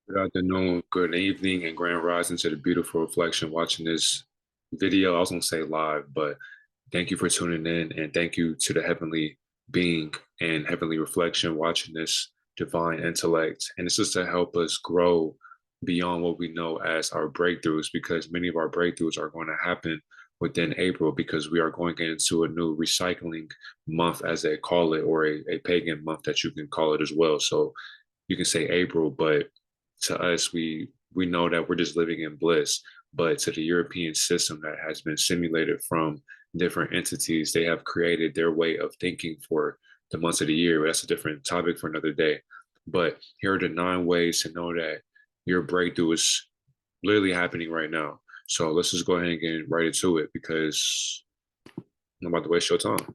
Good afternoon, good evening, and grand rising to the beautiful reflection watching this video. I was going to say live, but thank you for tuning in, and thank you to the heavenly being and heavenly reflection watching this divine intellect. And this is to help us grow beyond what we know as our breakthroughs, because many of our breakthroughs are going to happen within April because we are going into a new recycling month, as they call it, or a pagan month that you can call it as well. So you can say April, but to us, we know that we're just living in bliss. But to the European system that has been simulated from different entities, they have created their way of thinking for the months of the year. But that's a different topic for another day. But here are the 9 ways to know that your breakthrough is literally happening right now. So let's just go ahead and get right into it because I'm about to waste your time.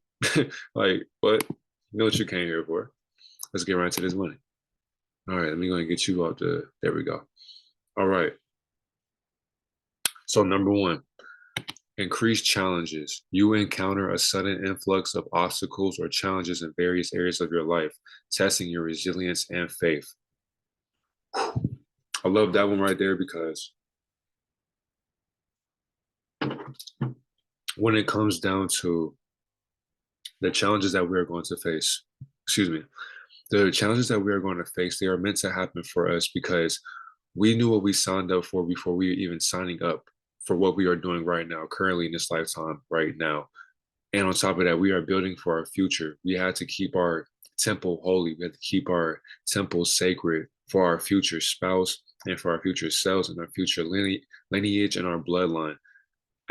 Like, what? You know what you came here for. Let's get right into this money. All right, let me go and get you out the. There we go. All right. So number one, increase challenges. You encounter a sudden influx of obstacles or challenges in various areas of your life, testing your resilience and faith. I love that one right there because when it comes down to the challenges that we are going to face, excuse me, the challenges that we are going to face, they are meant to happen for us because we knew what we signed up for before we were even signing up for what we are doing right now, currently in this lifetime, right now. And on top of that, we are building for our future. We had to keep our temple holy. We had to keep our temple sacred for our future spouse and for our future selves and our future lineage and our bloodline.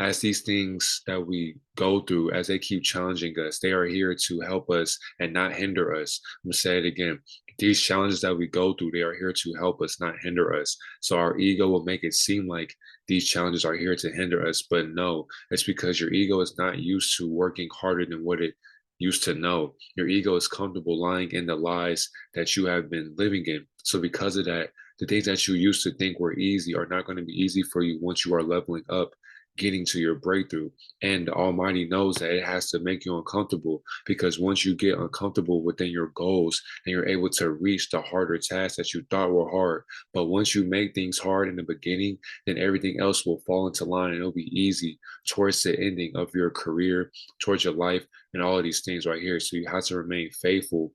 As these things that we go through, as they keep challenging us, they are here to help us and not hinder us. I'm gonna say it again. These challenges that we go through, they are here to help us, not hinder us. So our ego will make it seem like these challenges are here to hinder us, but no, it's because your ego is not used to working harder than what it used to know. Your ego is comfortable lying in the lies that you have been living in. So because of that, the things that you used to think were easy are not going to be easy for you once you are leveling up, getting to your breakthrough. And the Almighty knows that it has to make you uncomfortable because once you get uncomfortable within your goals and you're able to reach the harder tasks that you thought were hard, but once you make things hard in the beginning, then everything else will fall into line and it'll be easy towards the ending of your career, towards your life, and all of these things right here. So you have to remain faithful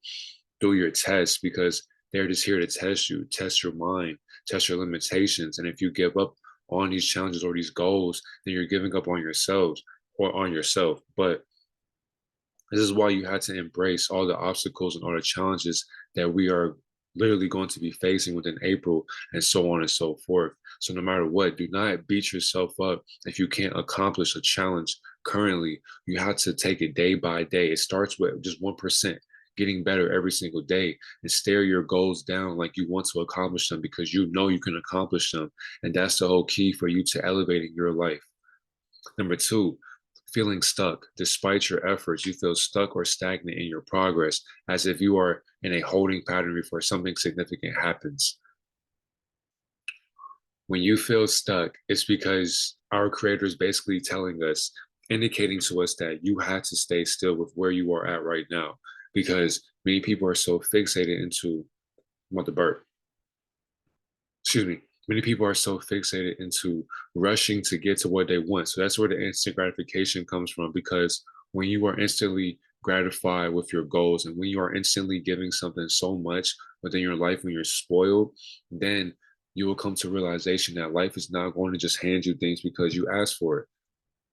through your tests because they're just here to test you, test your mind, test your limitations. And if you give up on these challenges or these goals, then you're giving up on yourselves or on yourself. But this is why you had to embrace all the obstacles and all the challenges that we are literally going to be facing within April and so on and so forth. So no matter what, do not beat yourself up if you can't accomplish a challenge currently. You have to take it day by day. It starts with just 1%. Getting better every single day and stare your goals down like you want to accomplish them because you know you can accomplish them. And that's the whole key for you to elevating your life. Number two, feeling stuck. Despite your efforts, you feel stuck or stagnant in your progress, as if you are in a holding pattern before something significant happens. When you feel stuck, it's because our creator is basically telling us, indicating to us that you have to stay still with where you are at right now. Because many people are so fixated into what the bird, excuse me, many people are so fixated into rushing to get to what they want. So that's where the instant gratification comes from. Because when you are instantly gratified with your goals and when you are instantly giving something so much within your life, when you're spoiled, then you will come to realization that life is not going to just hand you things because you asked for it.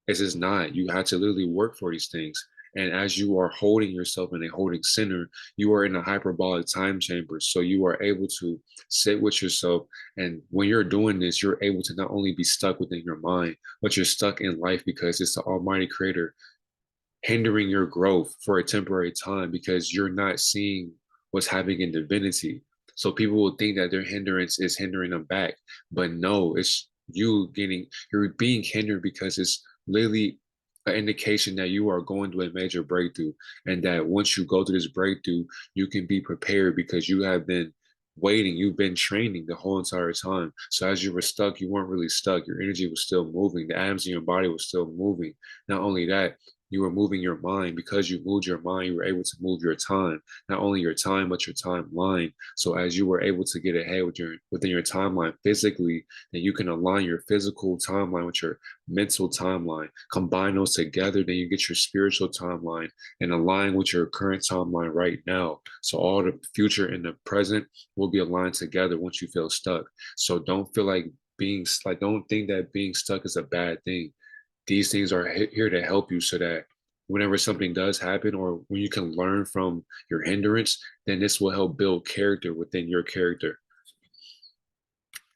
It's just not. You have to literally work for these things. And as you are holding yourself in a holding center, you are in a hyperbolic time chamber. So you are able to sit with yourself. And when you're doing this, you're able to not only be stuck within your mind, but you're stuck in life because it's the Almighty Creator hindering your growth for a temporary time because you're not seeing what's happening in divinity. So people will think that their hindrance is hindering them back. But no, it's you're being hindered because it's literally an indication that you are going to a major breakthrough and that once you go through this breakthrough, you can be prepared because you have been waiting, you've been training the whole entire time. So as you were stuck, you weren't really stuck. Your energy was still moving. The atoms in your body was still moving. Not only that, you were moving your mind. Because you moved your mind, you were able to move your time, not only your time, but your timeline. So as you were able to get ahead within your timeline physically, then you can align your physical timeline with your mental timeline. Combine those together, then you get your spiritual timeline and align with your current timeline right now. So all the future and the present will be aligned together once you feel stuck. So don't feel like don't think that being stuck is a bad thing. These things are here to help you so that whenever something does happen or when you can learn from your hindrance, then this will help build character within your character.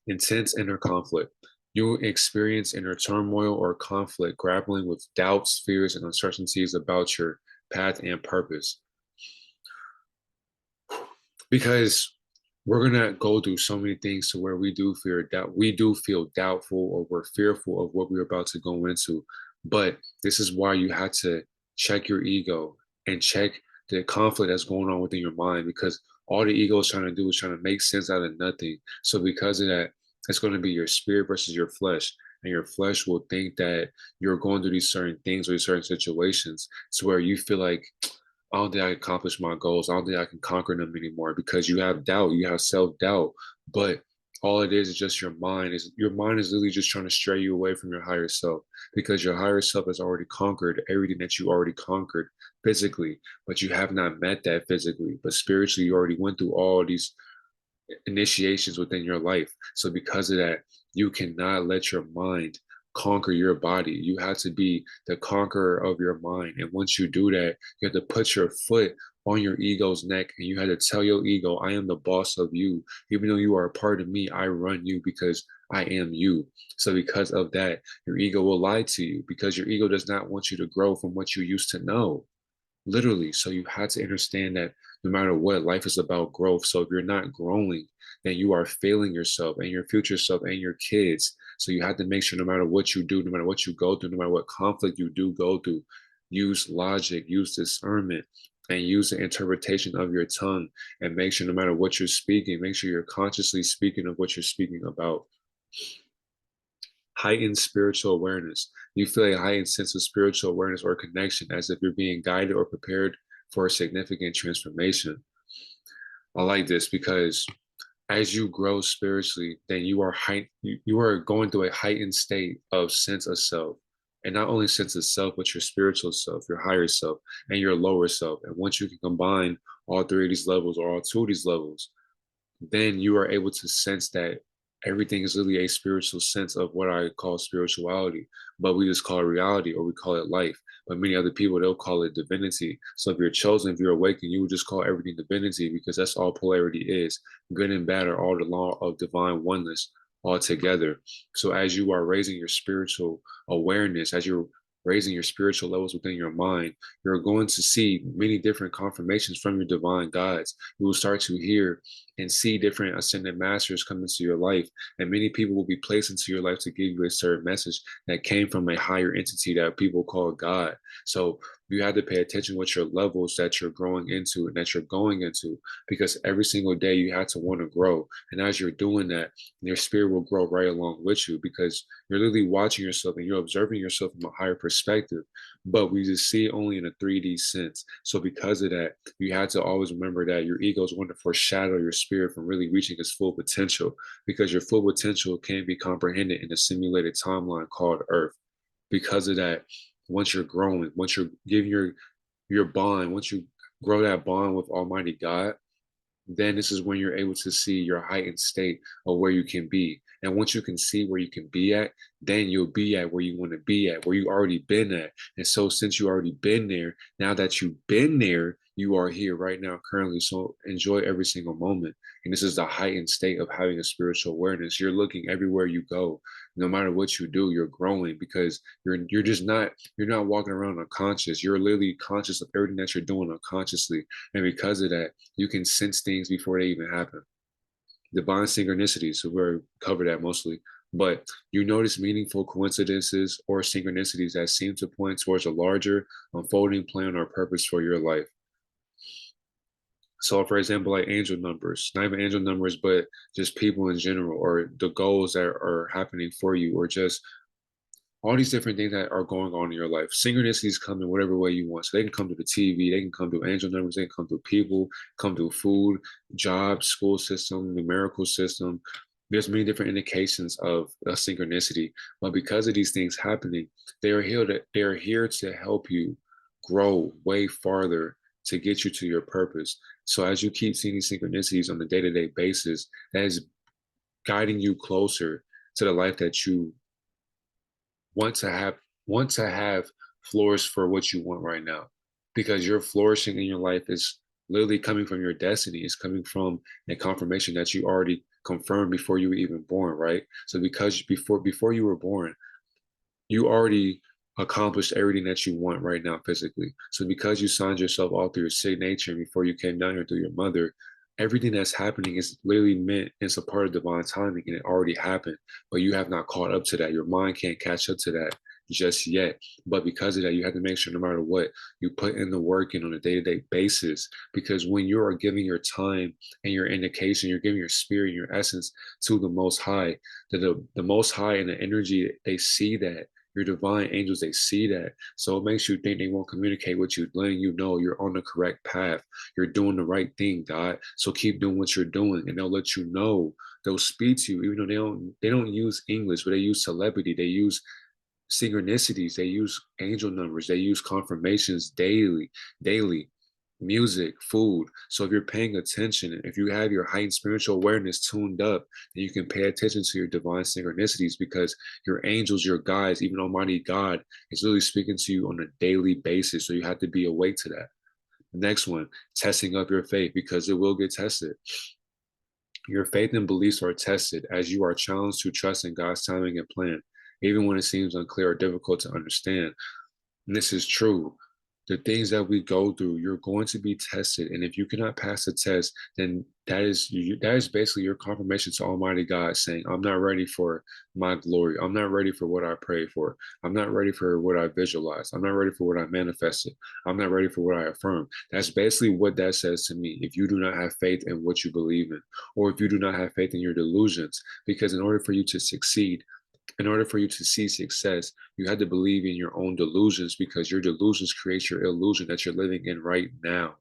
Intense inner conflict. You will experience inner turmoil or conflict, grappling with doubts, fears, and uncertainties about your path and purpose. Because we're gonna go through so many things to where we do feel doubtful or we're fearful of what we're about to go into. But this is why you have to check your ego and check the conflict that's going on within your mind, because all the ego is trying to do is trying to make sense out of nothing. So because of that, it's going to be your spirit versus your flesh. And your flesh will think that you're going through these certain things or these certain situations to where you feel like, I don't think I can accomplish my goals. I don't think I can conquer them anymore, because you have doubt, you have self-doubt. But all it is just your mind. Is your mind is literally just trying to stray you away from your higher self, because your higher self has already conquered everything that you already conquered physically, but you have not met that physically. But spiritually, you already went through all these initiations within your life. So because of that, you cannot let your mind conquer your body. You have to be the conqueror of your mind. And once you do that, you have to put your foot on your ego's neck and you have to tell your ego, I am the boss of you. Even though you are a part of me, I run you because I am you. So because of that, your ego will lie to you, because your ego does not want you to grow from what you used to know. Literally. So you had to understand that no matter what, life is about growth. So if you're not growing, then you are failing yourself and your future self and your kids. So you have to make sure no matter what you do, no matter what you go through, no matter what conflict you do go through, use logic, use discernment, and use the interpretation of your tongue. And make sure no matter what you're speaking, make sure you're consciously speaking of what you're speaking about. Heightened spiritual awareness. You feel a heightened sense of spiritual awareness or connection, as if you're being guided or prepared for a significant transformation. I like this because as you grow spiritually, then you are going through a heightened state of sense of self. And not only sense of self, but your spiritual self, your higher self, and your lower self. And once you can combine all three of these levels or all two of these levels, then you are able to sense that everything is really a spiritual sense of what I call spirituality, but we just call it reality or we call it life. But many other people, they'll call it divinity. So if you're chosen, if you're awakened, you would just call everything divinity, because that's all polarity is. Good and bad are all the law of divine oneness all together. So as you are raising your spiritual awareness, as you're raising your spiritual levels within your mind, you're going to see many different confirmations from your divine guides. You will start to hear and see different ascended masters come into your life. And many people will be placed into your life to give you a certain message that came from a higher entity that people call God. So you have to pay attention with your levels that you're growing into and that you're going into, because every single day you have to want to grow. And as you're doing that, your spirit will grow right along with you, because you're literally watching yourself and you're observing yourself from a higher perspective. But we just see it only in a 3D sense. So because of that, you have to always remember that your ego is going to foreshadow your spirit from really reaching its full potential, because your full potential can be comprehended in a simulated timeline called Earth. Because of that, once you're growing, once you're giving your bond, once you grow that bond with Almighty God, then this is when you're able to see your heightened state of where you can be. And once you can see where you can be at, then you'll be at where you want to be at, where you already been at. And so since you already been there, now that you've been there, you are here right now currently. So enjoy every single moment. And this is the heightened state of having a spiritual awareness. You're looking everywhere you go. No matter what you do, you're growing, because you're not walking around unconscious. You're literally conscious of everything that you're doing unconsciously. And because of that, you can sense things before they even happen. Divine synchronicity, so we're covered that mostly. But you notice meaningful coincidences or synchronicities that seem to point towards a larger unfolding plan or purpose for your life. So, for example, like angel numbers, not even angel numbers, but just people in general, or the goals that are happening for you, or just all these different things that are going on in your life. Synchronicities come in whatever way you want. So they can come through the TV, they can come through angel numbers, they can come through people, come through food, jobs, school system, numerical system. There's many different indications of a synchronicity, but because of these things happening, they are here to help you grow way farther to get you to your purpose. So as you keep seeing these synchronicities on a day-to-day basis, that is guiding you closer to the life that you want to have want to have flourish for what you want right now, because your flourishing in your life is literally coming from your destiny. It's coming from a confirmation that you already confirmed before you were even born, right? So because before you were born, you already accomplished everything that you want right now physically. So because you signed yourself off through your signature before you came down here through your mother, everything that's happening is literally meant, it's a part of divine timing and it already happened, but you have not caught up to that. Your mind can't catch up to that just yet. But because of that, you have to make sure no matter what, you put in the work in on a day-to-day basis, because when you are giving your time and your indication, you're giving your spirit, your essence to the most high, the most high and the energy, they see that your divine angels, they see that. So it makes you think they won't communicate with you, letting you know you're on the correct path. You're doing the right thing, God. So keep doing what you're doing. And they'll let you know. They'll speak to you, even though they don't use English, but they use celebrity. They use synchronicities, they use angel numbers, they use confirmations daily, music, food. So if you're paying attention, if you have your heightened spiritual awareness tuned up, then you can pay attention to your divine synchronicities, because your angels, your guides, even Almighty God is really speaking to you on a daily basis. So you have to be awake to that. The next one, testing up your faith, because it will get tested. Your faith and beliefs are tested as you are challenged to trust in God's timing and plan, even when it seems unclear or difficult to understand. And this is true. The things that we go through, you're going to be tested. And if you cannot pass the test, then that is basically your confirmation to Almighty God saying, I'm not ready for my glory. I'm not ready for what I prayed for. I'm not ready for what I visualized. I'm not ready for what I manifested. I'm not ready for what I affirmed. That's basically what that says to me. If you do not have faith in what you believe in, or if you do not have faith in your delusions, because in order for you to succeed, in order for you to see success, you had to believe in your own delusions, because your delusions create your illusion that you're living in right now.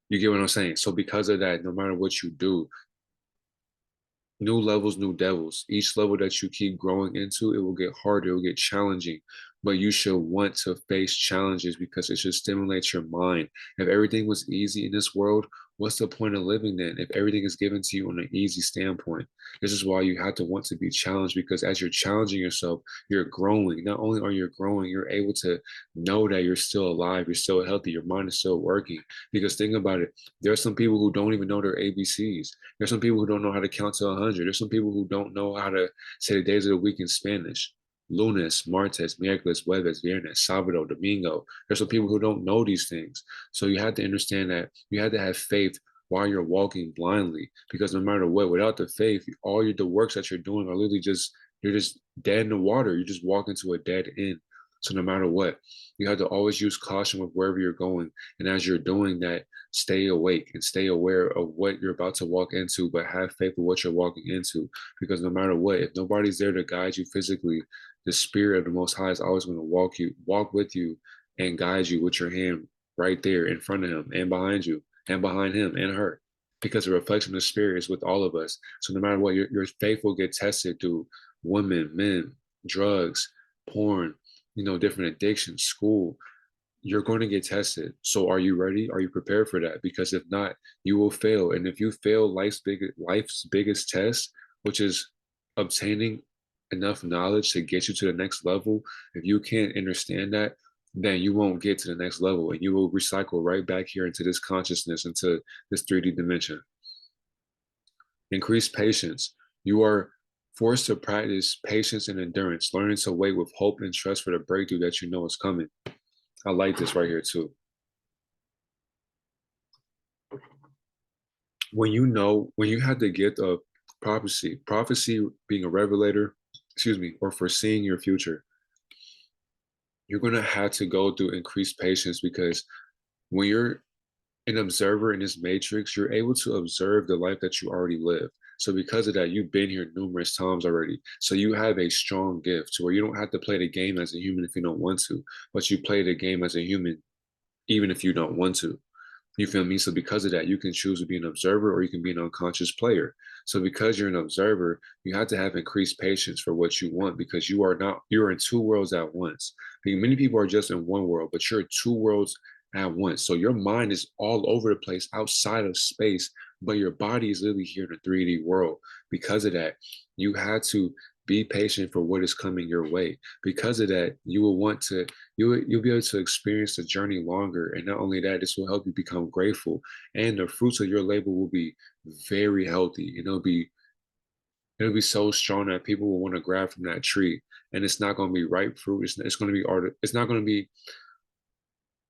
You get what I'm saying? So because of that, no matter what you do, new levels, new devils. Each level that you keep growing into, it will get harder, it will get challenging. But you should want to face challenges because it should stimulate your mind. If everything was easy in this world, what's the point of living then? If everything is given to you on an easy standpoint, this is why you have to want to be challenged, because as you're challenging yourself, you're growing. Not only are you growing, you're able to know that you're still alive, you're still healthy, your mind is still working. Because think about it, there are some people who don't even know their ABCs. There's some people who don't know how to count to 100. There's some people who don't know how to say the days of the week in Spanish. Lunes, martes, miércoles, jueves, viernes, sábado, domingo. There's some people who don't know these things. So you have to understand that you have to have faith while you're walking blindly, because no matter what, without the faith, all the works that you're doing are literally just, you're just dead in the water. You just walk into a dead end. So no matter what, you have to always use caution with wherever you're going. And as you're doing that, stay awake and stay aware of what you're about to walk into, but have faith in what you're walking into. Because no matter what, if nobody's there to guide you physically, the spirit of the Most High is always going to walk with you and guide you with your hand right there in front of him and behind you and behind him and her. Because the reflection of the spirit is with all of us. So no matter what, your faith will get tested through women, men, drugs, porn, different addictions, school. You're going to get tested. So are you ready? Are you prepared for that? Because if not, you will fail. And if you fail life's biggest test, which is obtaining enough knowledge to get you to the next level, if you can't understand that, then you won't get to the next level, and you will recycle right back here into this consciousness, into this 3D dimension. Increase patience. You are forced to practice patience and endurance, learning to wait with hope and trust for the breakthrough that you know is coming. I like this right here too. When you have the gift of prophecy being a revelator, excuse me, or foreseeing your future, you're going to have to go through increased patience, because when you're an observer in this matrix, you're able to observe the life that you already live. So because of that, you've been here numerous times already. So you have a strong gift to where you don't have to play the game as a human if you don't want to, but you play the game as a human even if you don't want to. You feel me? So because of that, you can choose to be an observer or you can be an unconscious player. So because you're an observer, you have to have increased patience for what you want because you're in two worlds at once. I mean, many people are just in one world, but you're in two worlds at once. So your mind is all over the place outside of space, but your body is literally here in a 3D world. Because of that, you had to be patient for what is coming your way. Because of that, you will want to you'll be able to experience the journey longer. And not only that, this will help you become grateful. And the fruits of your labor will be very healthy. And it'll be so strong that people will want to grab from that tree. And it's not going to be ripe fruit. It's going to be it's not going to be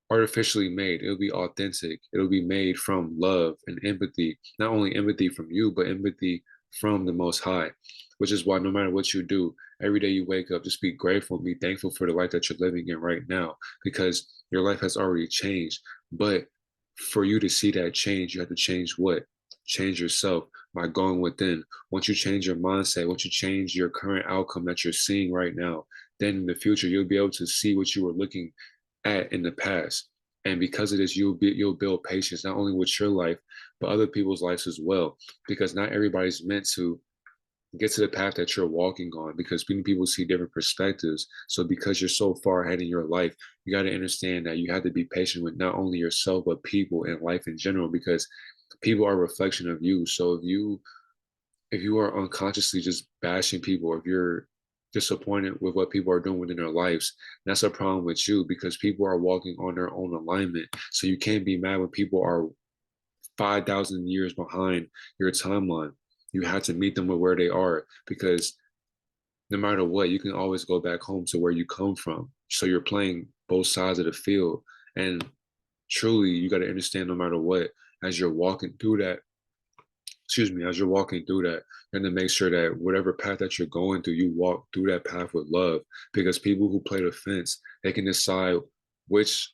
artificially made. It'll be authentic. It'll be made from love and empathy. Not only empathy from you, but empathy from the Most High, which is why no matter what you do, every day you wake up, just be grateful and be thankful for the life that you're living in right now, because your life has already changed. But for you to see that change, you have to change what? Change yourself by going within. Once you change your mindset, once you change your current outcome that you're seeing right now, then in the future, you'll be able to see what you were looking at in the past. And because of this, you'll build patience not only with your life, but other people's lives as well. Because not everybody's meant to get to the path that you're walking on, because many people see different perspectives. So because you're so far ahead in your life, you got to understand that you have to be patient with not only yourself, but people and life in general, because people are a reflection of you. So if you are unconsciously just bashing people, or if you're disappointed with what people are doing within their lives, that's a problem with you, because people are walking on their own alignment. So you can't be mad when people are 5,000 years behind your timeline. You have to meet them with where they are, because no matter what, you can always go back home to where you come from. So you're playing both sides of the field. And truly, you got to understand, no matter what, as you're walking through that, as you're walking through that, and to make sure that whatever path that you're going through, you walk through that path with love. Because people who play the fence, they can decide which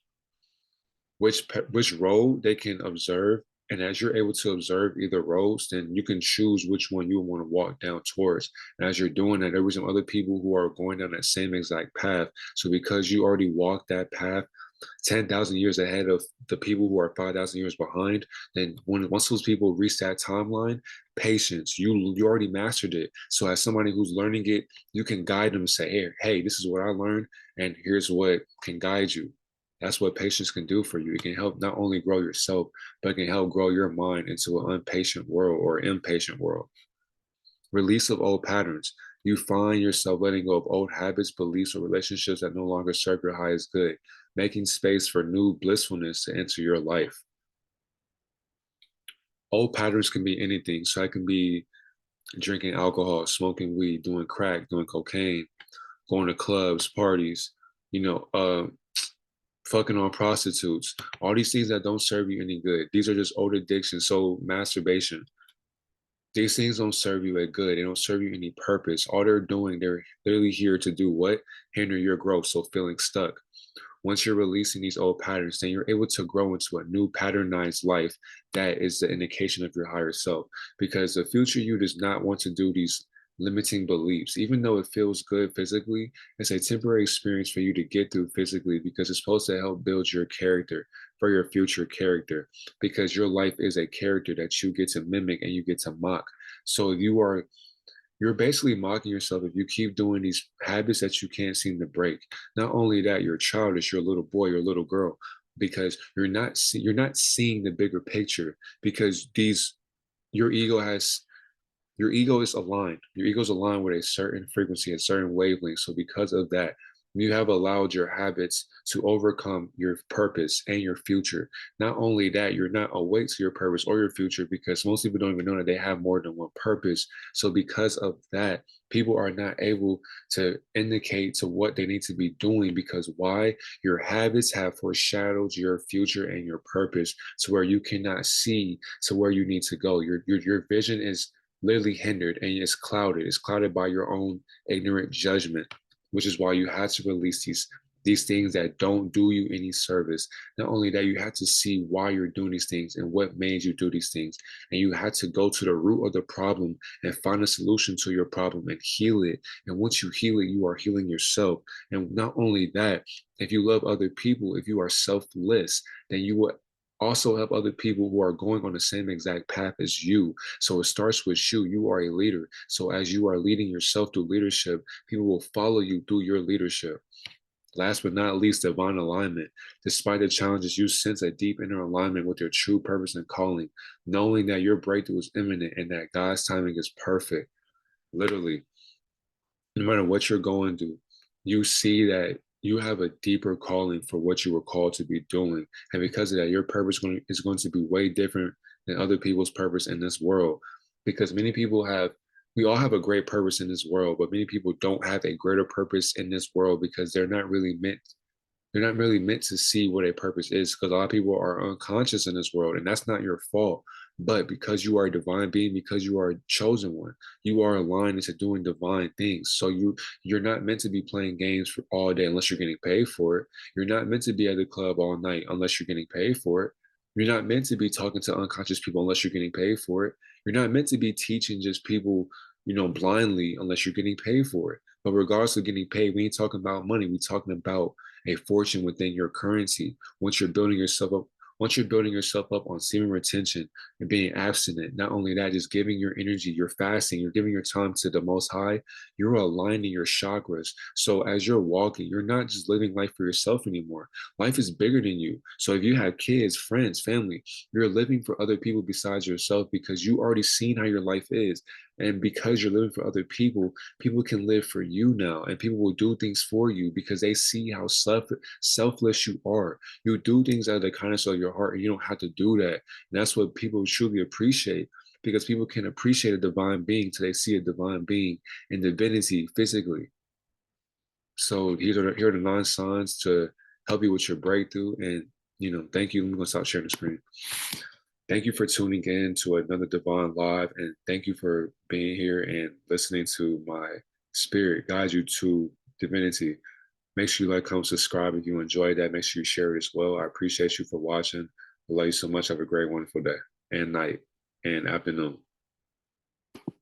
which road they can observe. And as you're able to observe either roads, then you can choose which one you want to walk down towards. And as you're doing that, there were some other people who are going down that same exact path. So because you already walked that path 10,000 years ahead of the people who are 5,000 years behind, then once those people reach that timeline, patience, you already mastered it. So as somebody who's learning it, you can guide them and say, hey, this is what I learned, and here's what can guide you. That's what patience can do for you. It can help not only grow yourself, but it can help grow your mind into an impatient world or impatient world. Release of old patterns. You find yourself letting go of old habits, beliefs, or relationships that no longer serve your highest good, making space for new blissfulness to enter your life. Old patterns can be anything. So it can be drinking alcohol, smoking weed, doing crack, doing cocaine, going to clubs, parties, you know, fucking on prostitutes, all these things that don't serve you any good. These are just old addictions. So masturbation, these things don't serve you a good. They don't serve you any purpose. All they're doing, they're literally here to do what? Hinder your growth. So feeling stuck. Once you're releasing these old patterns, then you're able to grow into a new patternized life that is the indication of your higher self. Because the future you does not want to do these limiting beliefs. Even though it feels good physically, it's a temporary experience for you to get through physically, because it's supposed to help build your character for your future character, because your life is a character that you get to mimic and you get to mock. So you're basically mocking yourself if you keep doing these habits that you can't seem to break. Not only that, you're childish, you're a little boy, you're a little girl, because you're not seeing the bigger picture, because these your ego has your ego is aligned. Your ego is aligned with a certain frequency, a certain wavelength. So because of that, you have allowed your habits to overcome your purpose and your future. Not only that, you're not awake to your purpose or your future, because most people don't even know that they have more than one purpose. So because of that, people are not able to indicate to what they need to be doing, because why? Your habits have foreshadowed your future and your purpose to where you cannot see to where you need to go. Your vision is literally hindered and it's clouded. It's clouded by your own ignorant judgment, which is why you had to release these things that don't do you any service. Not only that, you have to see why you're doing these things and what made you do these things. And you had to go to the root of the problem and find a solution to your problem and heal it. And once you heal it, you are healing yourself. And not only that, if you love other people, if you are selfless, then you will also help other people who are going on the same exact path as you. So it starts with you. You are a leader. So as you are leading yourself through leadership, people will follow you through your leadership. Last but not least, divine alignment. Despite the challenges, you sense a deep inner alignment with your true purpose and calling, knowing that your breakthrough is imminent and that God's timing is perfect. Literally, no matter what you're going through, you see that you have a deeper calling for what you were called to be doing. And because of that, your purpose is going to be way different than other people's purpose in this world. Because many people have, we all have a great purpose in this world, but many people don't have a greater purpose in this world because they're not really meant to see what a purpose is because a lot of people are unconscious in this world, and that's not your fault. But because you are a divine being, because you are a chosen one, you are aligned into doing divine things. So you're not meant to be playing games for all day unless you're getting paid for it. You're not meant to be at the club all night unless you're getting paid for it. You're not meant to be talking to unconscious people unless you're getting paid for it. You're not meant to be teaching just people, blindly unless you're getting paid for it. But regardless of getting paid, we ain't talking about money. We're talking about a fortune within your currency. Once you're building yourself up on semen retention and being abstinent, not only that, just giving your energy, you're fasting, you're giving your time to the most high, you're aligning your chakras. So as you're walking, you're not just living life for yourself anymore. Life is bigger than you. So if you have kids, friends, family, you're living for other people besides yourself because you already seen how your life is. And because you're living for other people, people can live for you now, and people will do things for you because they see how selfless you are. You do things out of the kindness of your heart, and you don't have to do that. And that's what people truly appreciate because people can appreciate a divine being till they see a divine being in divinity physically. So here are the 9 signs to help you with your breakthrough. And thank you. I'm gonna stop sharing the screen. Thank you for tuning in to another Divine Live, and thank you for being here and listening to my spirit guide you to divinity. Make sure you like, comment, subscribe if you enjoyed that. Make sure you share it as well. I appreciate you for watching. I love you so much. Have a great, wonderful day and night and afternoon.